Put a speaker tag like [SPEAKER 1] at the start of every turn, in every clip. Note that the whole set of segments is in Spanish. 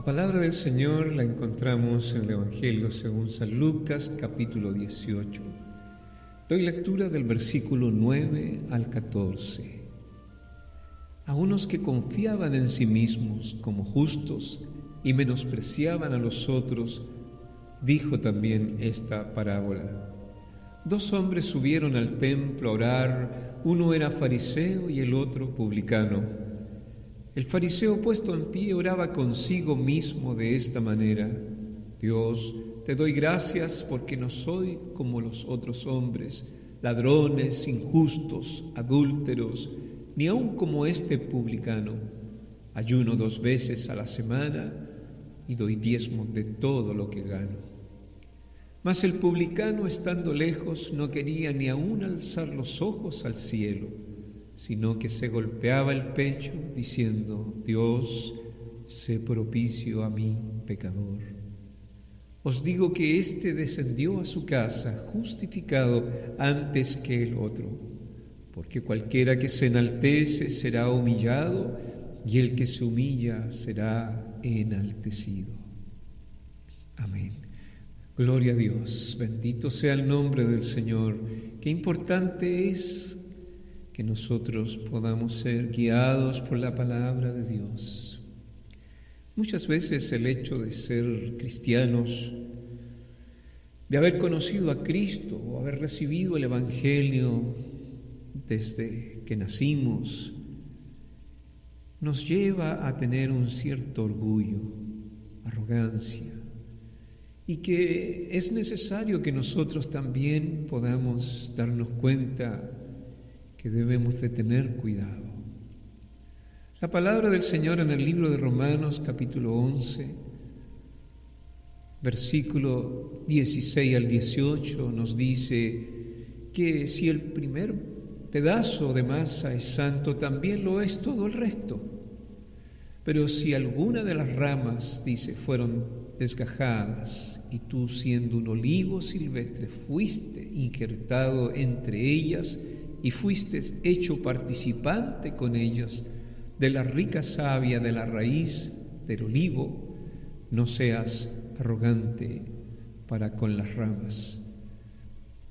[SPEAKER 1] La palabra del Señor la encontramos en el Evangelio según San Lucas, capítulo 18. Doy lectura del versículo 9 al 14. A unos que confiaban en sí mismos como justos y menospreciaban a los otros, dijo también esta parábola. Dos hombres subieron al templo a orar, uno era fariseo y el otro publicano. El fariseo puesto en pie oraba consigo mismo de esta manera: Dios, te doy gracias porque no soy como los otros hombres, ladrones, injustos, adúlteros, ni aun como este publicano. Ayuno 2 veces a la semana y doy diezmos de todo lo que gano. Mas el publicano, estando lejos, no quería ni aun alzar los ojos al cielo, sino que se golpeaba el pecho, diciendo: Dios, sé propicio a mí, pecador. Os digo que éste descendió a su casa justificado antes que el otro, porque cualquiera que se enaltece será humillado, y el que se humilla será enaltecido. Amén. Gloria a Dios, bendito sea el nombre del Señor. Qué importante es que nosotros podamos ser guiados por la palabra de Dios. Muchas veces el hecho de ser cristianos, de haber conocido a Cristo o haber recibido el Evangelio desde que nacimos, nos lleva a tener un cierto orgullo, arrogancia, y que es necesario que nosotros también podamos darnos cuenta que debemos de tener cuidado. La palabra del Señor en el libro de Romanos, capítulo 11, versículo 16 al 18, nos dice que si el primer pedazo de masa es santo, también lo es todo el resto. Pero si alguna de las ramas, dice, fueron desgajadas, y tú, siendo un olivo silvestre, fuiste injertado entre ellas y fuiste hecho participante con ellas de la rica savia de la raíz del olivo, no seas arrogante para con las ramas.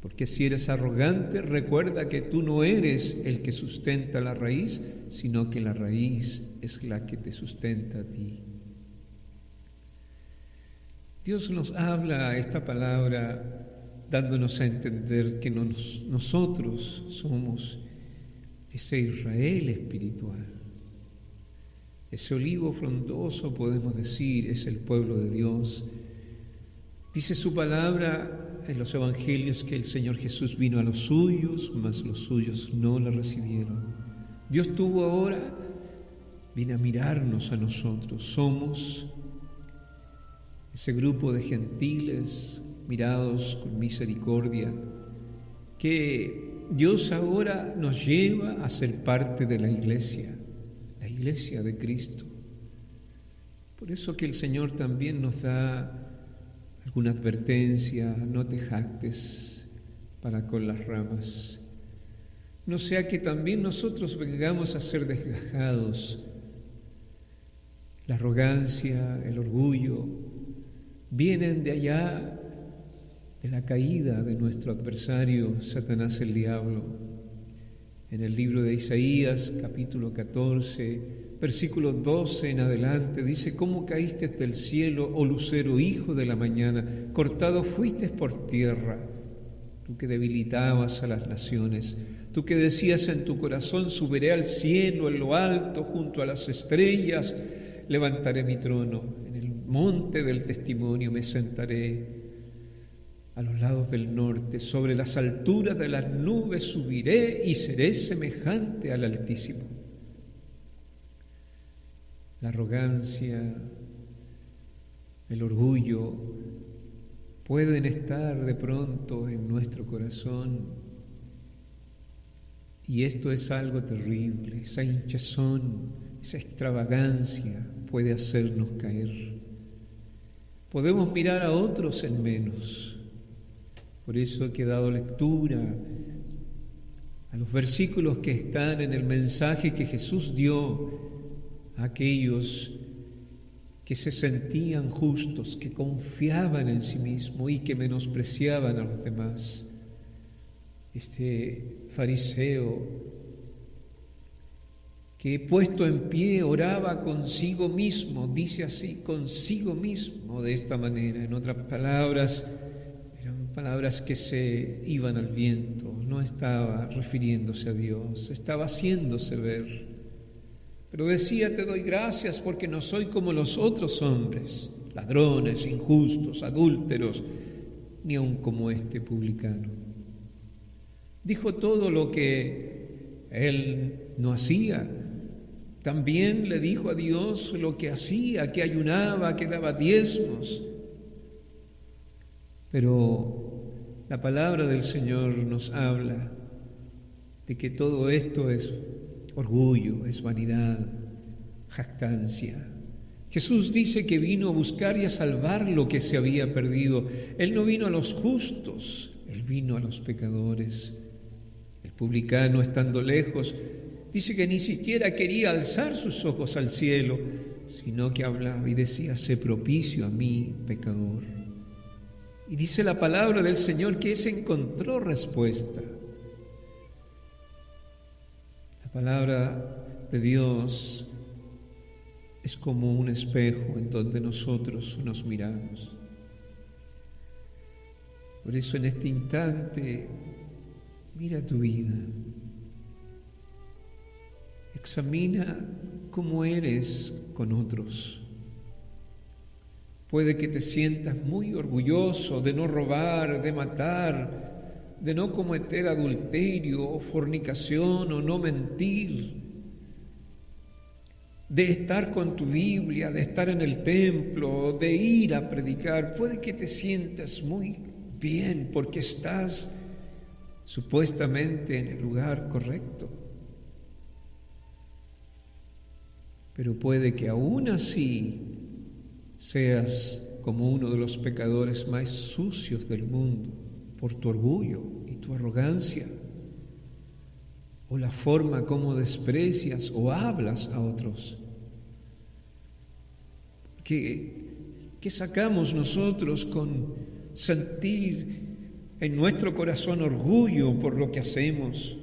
[SPEAKER 1] Porque si eres arrogante, recuerda que tú no eres el que sustenta la raíz, sino que la raíz es la que te sustenta a ti. Dios nos habla esta palabra dándonos a entender que nosotros somos ese Israel espiritual. Ese olivo frondoso, podemos decir, es el pueblo de Dios. Dice su palabra en los evangelios que el Señor Jesús vino a los suyos, mas los suyos no le recibieron. Dios tuvo ahora, viene a mirarnos a nosotros. Somos ese grupo de gentiles mirados con misericordia, que Dios ahora nos lleva a ser parte de la iglesia de Cristo. Por eso que el Señor también nos da alguna advertencia: no te jactes para con las ramas, no sea que también nosotros vengamos a ser desgajados. La arrogancia, el orgullo, vienen de allá, de la caída de nuestro adversario, Satanás el diablo. En el libro de Isaías, capítulo 14, versículo 12 en adelante, dice: ¿Cómo caíste del cielo, oh lucero, hijo de la mañana? Cortado fuiste por tierra, tú que debilitabas a las naciones, tú que decías en tu corazón: subiré al cielo, en lo alto, junto a las estrellas, levantaré mi trono, en el monte del testimonio me sentaré. A los lados del norte, sobre las alturas de las nubes subiré y seré semejante al Altísimo. La arrogancia, el orgullo pueden estar de pronto en nuestro corazón, y esto es algo terrible. Esa hinchazón, esa extravagancia puede hacernos caer. Podemos mirar a otros en menos. Por eso he dado lectura a los versículos que están en el mensaje que Jesús dio a aquellos que se sentían justos, que confiaban en sí mismos y que menospreciaban a los demás. Este fariseo que puesto en pie oraba consigo mismo, dice así, consigo mismo de esta manera. En otras palabras, eran palabras que se iban al viento, no estaba refiriéndose a Dios, estaba haciéndose ver. Pero decía: te doy gracias porque no soy como los otros hombres, ladrones, injustos, adúlteros, ni aun como este publicano. Dijo todo lo que él no hacía. También le dijo a Dios lo que hacía, que ayunaba, que daba diezmos. Pero la palabra del Señor nos habla de que todo esto es orgullo, es vanidad, jactancia. Jesús dice que vino a buscar y a salvar lo que se había perdido. Él no vino a los justos, Él vino a los pecadores. El publicano, estando lejos, dice que ni siquiera quería alzar sus ojos al cielo, sino que hablaba y decía: sé propicio a mí, pecador. Y dice la palabra del Señor que ese encontró respuesta. La palabra de Dios es como un espejo en donde nosotros nos miramos. Por eso en este instante, mira tu vida. Examina cómo eres con otros. Puede que te sientas muy orgulloso de no robar, de matar, de no cometer adulterio o fornicación o no mentir, de estar con tu Biblia, de estar en el templo, de ir a predicar. Puede que te sientas muy bien porque estás supuestamente en el lugar correcto. Pero puede que aún así seas como uno de los pecadores más sucios del mundo por tu orgullo y tu arrogancia, o la forma como desprecias o hablas a otros. ¿Qué sacamos nosotros con sentir en nuestro corazón orgullo por lo que hacemos,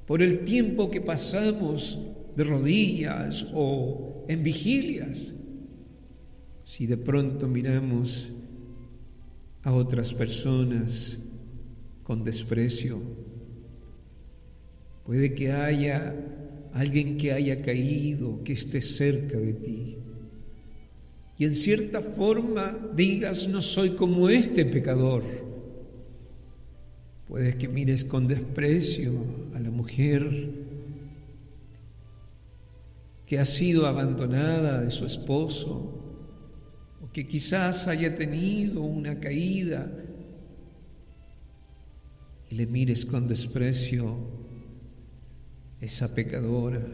[SPEAKER 1] por el tiempo que pasamos de rodillas o en vigilias? Si de pronto miramos a otras personas con desprecio, puede que haya alguien que haya caído, que esté cerca de ti, y en cierta forma digas: no soy como este pecador. Puede que mires con desprecio a la mujer que ha sido abandonada de su esposo, o que quizás haya tenido una caída, y le mires con desprecio esa pecadora.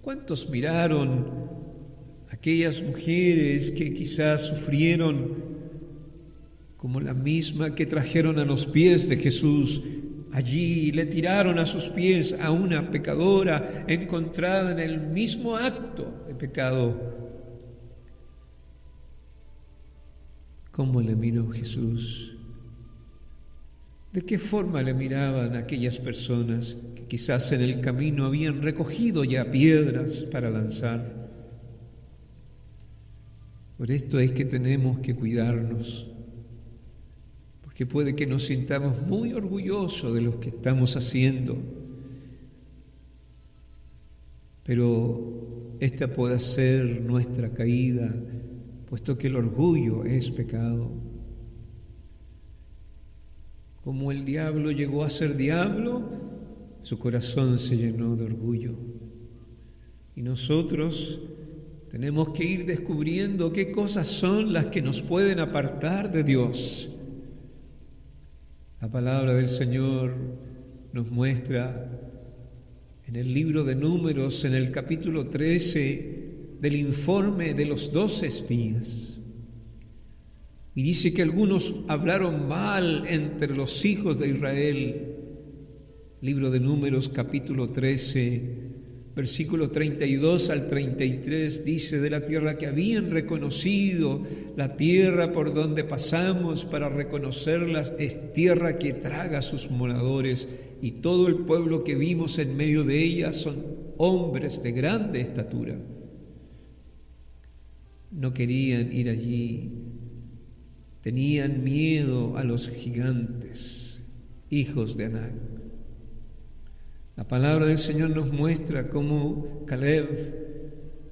[SPEAKER 1] ¿Cuántos miraron aquellas mujeres que quizás sufrieron como la misma que trajeron a los pies de Jesús? Allí le tiraron a sus pies a una pecadora encontrada en el mismo acto de pecado. ¿Cómo le miró Jesús? ¿De qué forma le miraban aquellas personas que quizás en el camino habían recogido ya piedras para lanzar? Por esto es que tenemos que cuidarnos, porque puede que nos sintamos muy orgullosos de lo que estamos haciendo, pero esta puede ser nuestra caída, puesto que el orgullo es pecado. Como el diablo llegó a ser diablo, su corazón se llenó de orgullo. Y nosotros tenemos que ir descubriendo qué cosas son las que nos pueden apartar de Dios. La palabra del Señor nos muestra en el libro de Números, en el capítulo 13, del informe de los 12 espías. Y dice que algunos hablaron mal entre los hijos de Israel. Libro de Números, capítulo 13, Versículos 32 al 33 dice: de la tierra que habían reconocido, la tierra por donde pasamos para reconocerlas es tierra que traga a sus moradores, y todo el pueblo que vimos en medio de ella son hombres de grande estatura. No querían ir allí, tenían miedo a los gigantes, hijos de Anac. La palabra del Señor nos muestra cómo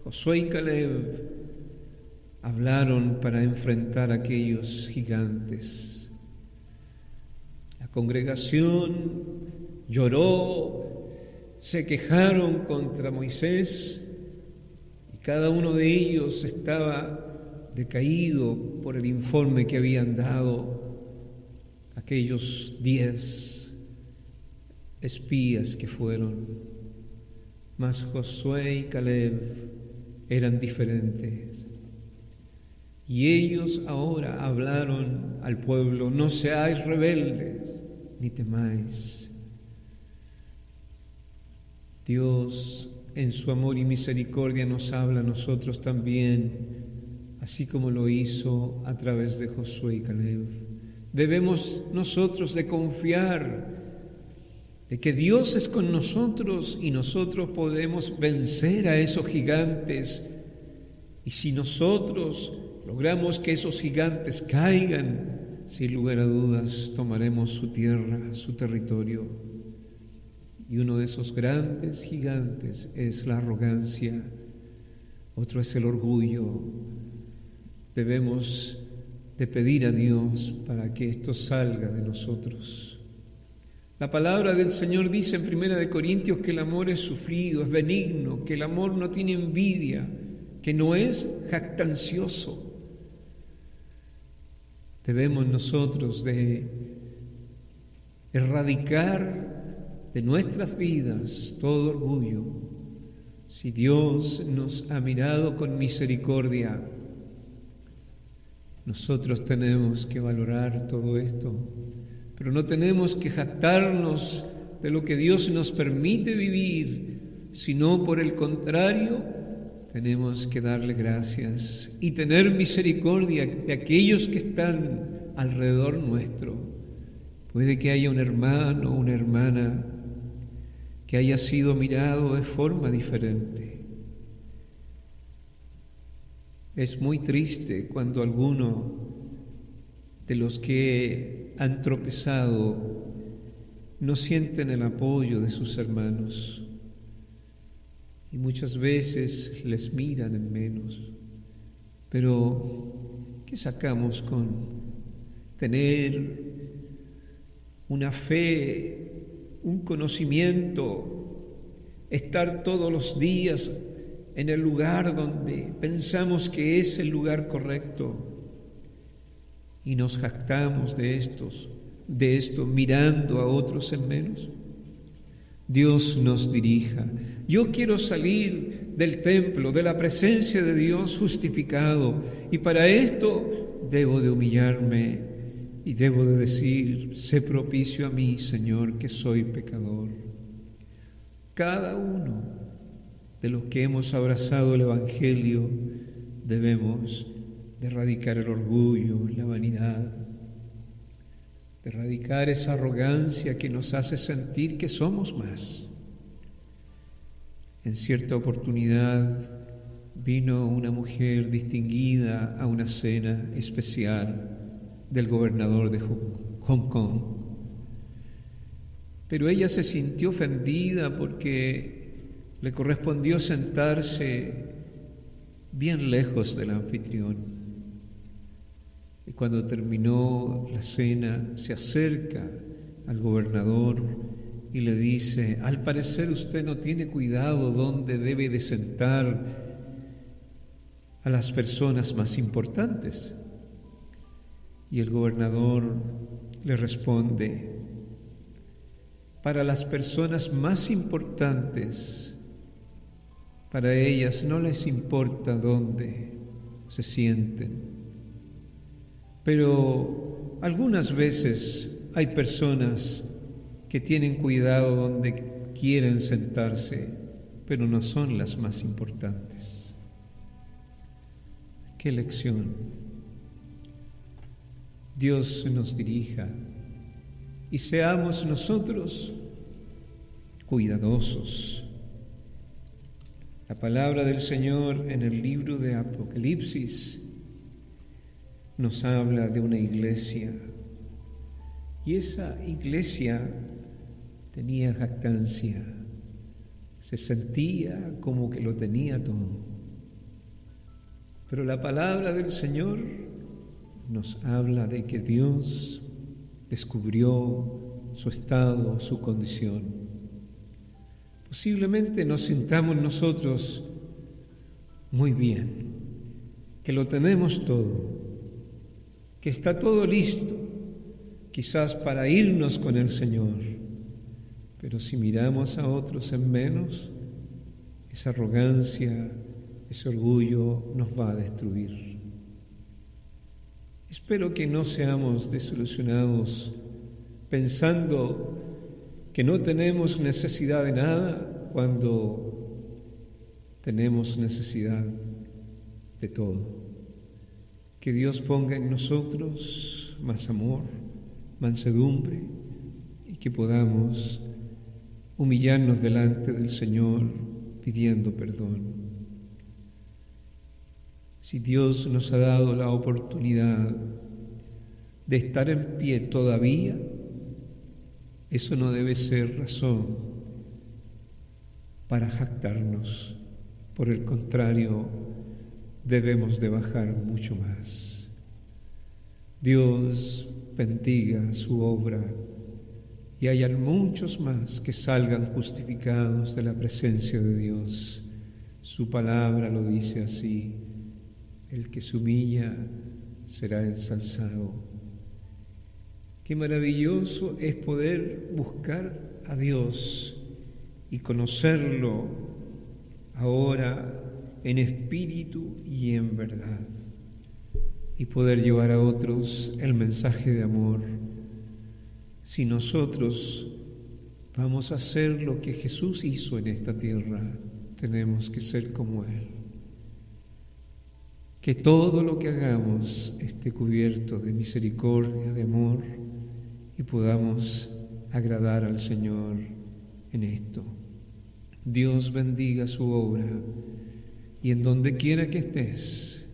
[SPEAKER 1] Josué y Caleb hablaron para enfrentar a aquellos gigantes. La congregación lloró, se quejaron contra Moisés, y cada uno de ellos estaba decaído por el informe que habían dado aquellos 10 espías que fueron. Mas Josué y Caleb eran diferentes. Y ellos ahora hablaron al pueblo: no seáis rebeldes, ni temáis. Dios, en su amor y misericordia, nos habla a nosotros también, así como lo hizo a través de Josué y Caleb. Debemos nosotros de confiar de que Dios es con nosotros y nosotros podemos vencer a esos gigantes. Y si nosotros logramos que esos gigantes caigan, sin lugar a dudas tomaremos su tierra, su territorio. Y uno de esos grandes gigantes es la arrogancia, otro es el orgullo. Debemos de pedir a Dios para que esto salga de nosotros. La palabra del Señor dice en 1 Corintios que el amor es sufrido, es benigno, que el amor no tiene envidia, que no es jactancioso. Debemos nosotros de erradicar de nuestras vidas todo orgullo. Si Dios nos ha mirado con misericordia, nosotros tenemos que valorar todo esto. Pero no tenemos que jactarnos de lo que Dios nos permite vivir, sino por el contrario, tenemos que darle gracias y tener misericordia de aquellos que están alrededor nuestro. Puede que haya un hermano o una hermana que haya sido mirado de forma diferente. Es muy triste cuando alguno de los que han tropezado no sienten el apoyo de sus hermanos y muchas veces les miran en menos. Pero, ¿qué sacamos con tener una fe, un conocimiento, estar todos los días en el lugar donde pensamos que es el lugar correcto? Y nos jactamos de esto, mirando a otros en menos. Dios nos dirija. Yo quiero salir del templo, de la presencia de Dios justificado, y para esto debo de humillarme y debo de decir: sé propicio a mí, Señor, que soy pecador. Cada uno de los que hemos abrazado el Evangelio debemos de erradicar el orgullo, la vanidad, de erradicar esa arrogancia que nos hace sentir que somos más. En cierta oportunidad vino una mujer distinguida a una cena especial del gobernador de Hong Kong, pero ella se sintió ofendida porque le correspondió sentarse bien lejos del anfitrión. Y cuando terminó la cena, se acerca al gobernador y le dice: al parecer usted no tiene cuidado dónde debe de sentar a las personas más importantes. Y el gobernador le responde: para las personas más importantes, para ellas no les importa dónde se sienten. Pero algunas veces hay personas que tienen cuidado donde quieren sentarse, pero no son las más importantes. ¡Qué lección! Dios nos dirija y seamos nosotros cuidadosos. La palabra del Señor en el libro de Apocalipsis nos habla de una iglesia, y esa iglesia tenía jactancia, se sentía como que lo tenía todo. Pero la palabra del Señor nos habla de que Dios descubrió su estado, su condición. Posiblemente nos sintamos nosotros muy bien, que lo tenemos todo, que está todo listo, quizás para irnos con el Señor. Pero si miramos a otros en menos, esa arrogancia, ese orgullo nos va a destruir. Espero que no seamos desilusionados pensando que no tenemos necesidad de nada cuando tenemos necesidad de todo. Que Dios ponga en nosotros más amor, mansedumbre, y que podamos humillarnos delante del Señor pidiendo perdón. Si Dios nos ha dado la oportunidad de estar en pie todavía, eso no debe ser razón para jactarnos. Por el contrario, debemos de bajar mucho más. Dios bendiga su obra y hayan muchos más que salgan justificados de la presencia de Dios. Su palabra lo dice así: el que se humilla será ensalzado. Qué maravilloso es poder buscar a Dios y conocerlo ahora en espíritu y en verdad, y poder llevar a otros el mensaje de amor. Si nosotros vamos a hacer lo que Jesús hizo en esta tierra, tenemos que ser como Él. Que todo lo que hagamos esté cubierto de misericordia, de amor, y podamos agradar al Señor en esto. Dios bendiga su obra, y en donde quiera que estés,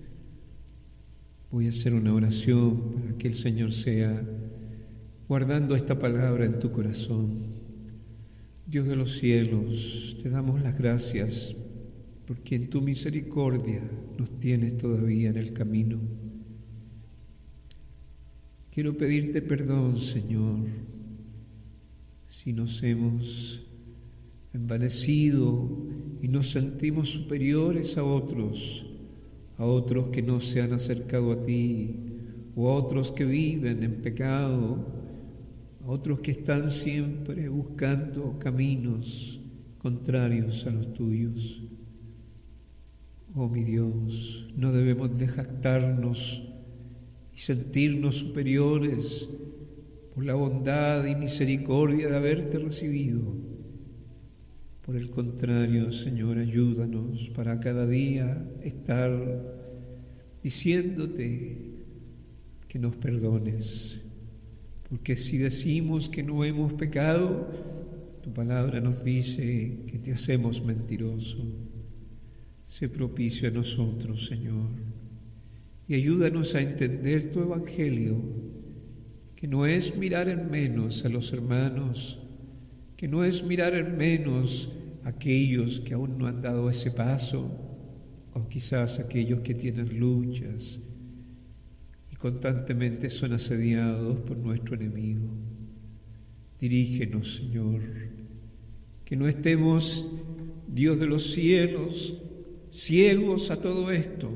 [SPEAKER 1] voy a hacer una oración para que el Señor sea guardando esta palabra en tu corazón. Dios de los cielos, te damos las gracias porque en tu misericordia nos tienes todavía en el camino. Quiero pedirte perdón, Señor, si nos hemos envanecido y nos sentimos superiores a otros que no se han acercado a ti, o a otros que viven en pecado, a otros que están siempre buscando caminos contrarios a los tuyos. Oh mi Dios, no debemos de jactarnos y sentirnos superiores por la bondad y misericordia de haberte recibido. Por el contrario, Señor, ayúdanos para cada día estar diciéndote que nos perdones, porque si decimos que no hemos pecado, tu palabra nos dice que te hacemos mentiroso. Sé propicio a nosotros, Señor, y ayúdanos a entender tu evangelio, que no es mirar en menos a los hermanos, que no es mirar en menos a aquellos que aún no han dado ese paso, o quizás aquellos que tienen luchas y constantemente son asediados por nuestro enemigo. Dirígenos, Señor, que no estemos, Dios de los cielos, ciegos a todo esto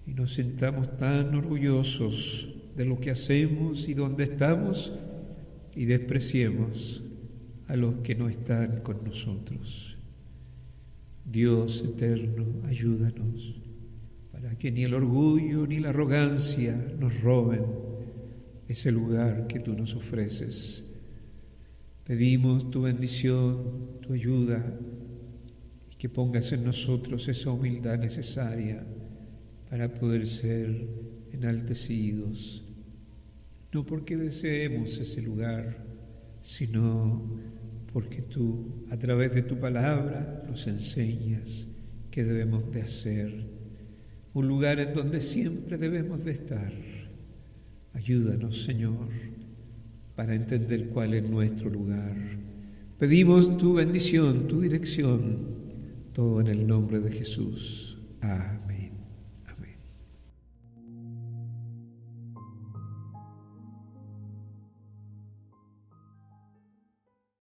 [SPEAKER 1] y nos sintamos tan orgullosos de lo que hacemos y donde estamos y despreciemos a los que no están con nosotros. Dios eterno, ayúdanos para que ni el orgullo ni la arrogancia nos roben ese lugar que tú nos ofreces. Pedimos tu bendición, tu ayuda que pongas en nosotros esa humildad necesaria para poder ser enaltecidos, no porque deseemos ese lugar, sino porque tú, a través de tu palabra, nos enseñas qué debemos de hacer, un lugar en donde siempre debemos de estar. Ayúdanos, Señor, para entender cuál es nuestro lugar. Pedimos tu bendición, tu dirección, todo en el nombre de Jesús. Amén.